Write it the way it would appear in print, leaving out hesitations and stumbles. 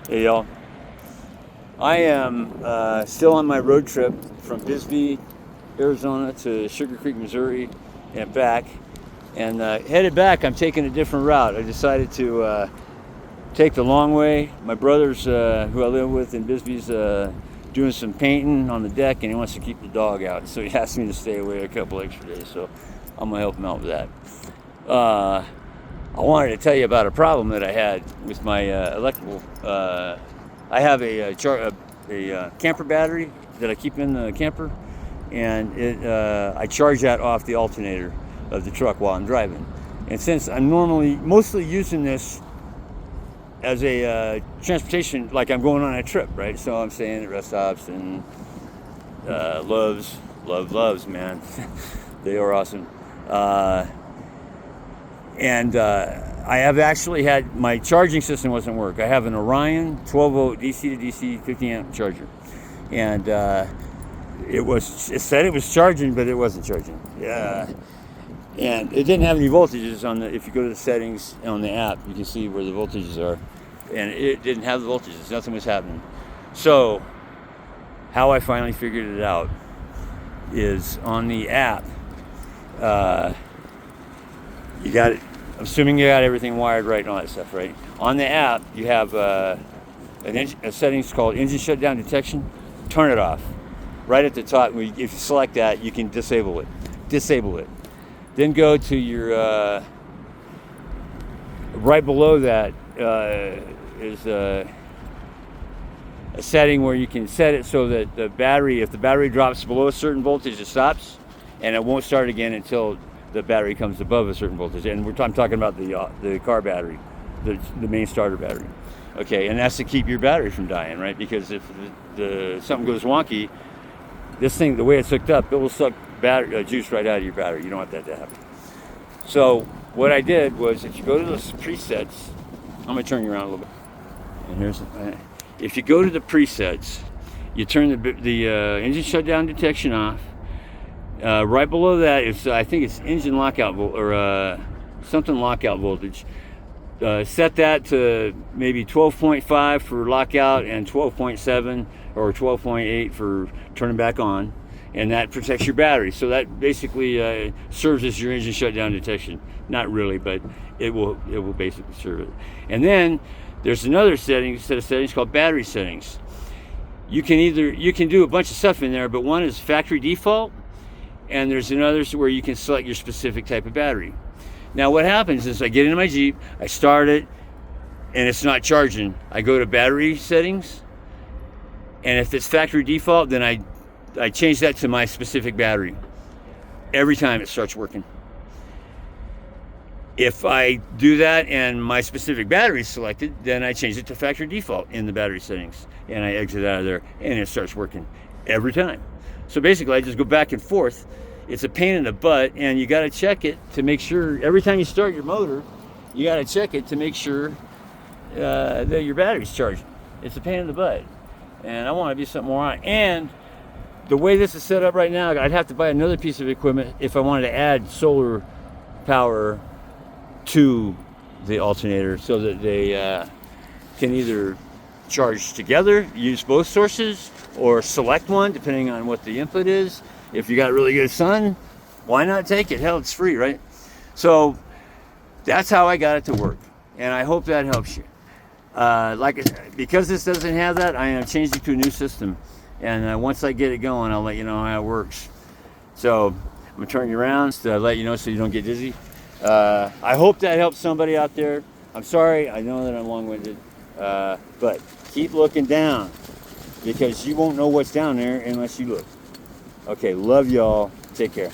Hey y'all, I am still on my road trip from Bisbee, Arizona to Sugar Creek, Missouri and back. And headed back, I'm taking a different route. I decided to take the long way. My brother's, who I live with in Bisbee's, doing some painting on the deck, and he wants to keep the dog out. So he asked me to stay away a couple extra days, so I'm going to help him out with that. I wanted to tell you about a problem that I had with my electrical. I have a camper battery that I keep in the camper, and I charge that off the alternator of the truck while I'm driving. And since I'm mostly using this as a transportation, like I'm going on a trip, right? So I'm staying at rest stops and loves, man. They are awesome. I have actually had, my charging system wasn't work. I have an Orion 12 volt DC to DC 50 amp charger. And it said it was charging, but it wasn't charging. Yeah. And it didn't have any voltages on if you go to the settings on the app, you can see where the voltages are. And it didn't have the voltages, nothing was happening. So, how I finally figured it out is on the app, you got it. I'm assuming you got everything wired right and all that stuff, right? On the app, you have a settings called engine shutdown detection. Turn it off. Right at the top, if you select that, you can disable it. Then go to your, right below that is a setting where you can set it so that the battery, if the battery drops below a certain voltage, it stops, and it won't start again until the battery comes above a certain voltage. And I'm talking about the car battery, the main starter battery. Okay, and that's to keep your battery from dying, right? Because if something goes wonky, this thing, the way it's hooked up, it will suck juice right out of your battery. You don't want that to happen. So what I did was, if you go to those presets, I'm gonna turn you around a little bit. And if you go to the presets, you turn the engine shutdown detection off. Right below that is, I think it's engine lockout something lockout voltage. Set that to maybe 12.5 for lockout and 12.7 or 12.8 for turning back on, and that protects your battery. So that basically serves as your engine shutdown detection. Not really, but it will basically serve it. And then there's another set of settings called battery settings. You can do a bunch of stuff in there, but one is factory default, and there's another where you can select your specific type of battery. Now what happens is I get into my Jeep, I start it, and it's not charging. I go to battery settings, and if it's factory default, then I change that to my specific battery. Every time it starts working. If I do that and my specific battery is selected, then I change it to factory default in the battery settings, and I exit out of there, and it starts working every time. So basically, I just go back and forth. It's a pain in the butt, and you got to check it to make sure. Every time you start your motor, you got to check it to make sure that your battery's charged. It's a pain in the butt, and I want to do something more on it. And the way this is set up right now, I'd have to buy another piece of equipment if I wanted to add solar power to the alternator, so that they can either charge together, use both sources, or select one depending on what the input is. If you got really good sun, why not take it? Hell, it's free, right? So that's how I got it to work, and I hope that helps you. Because this doesn't have that, I am changing to a new system, and once I get it going, I'll let you know how it works. So I'm gonna turn you around to let you know so you don't get dizzy. I hope that helps somebody out there. I'm sorry, I know that I'm long-winded, but keep looking down, because you won't know what's down there unless you look. Okay, love y'all. Take care.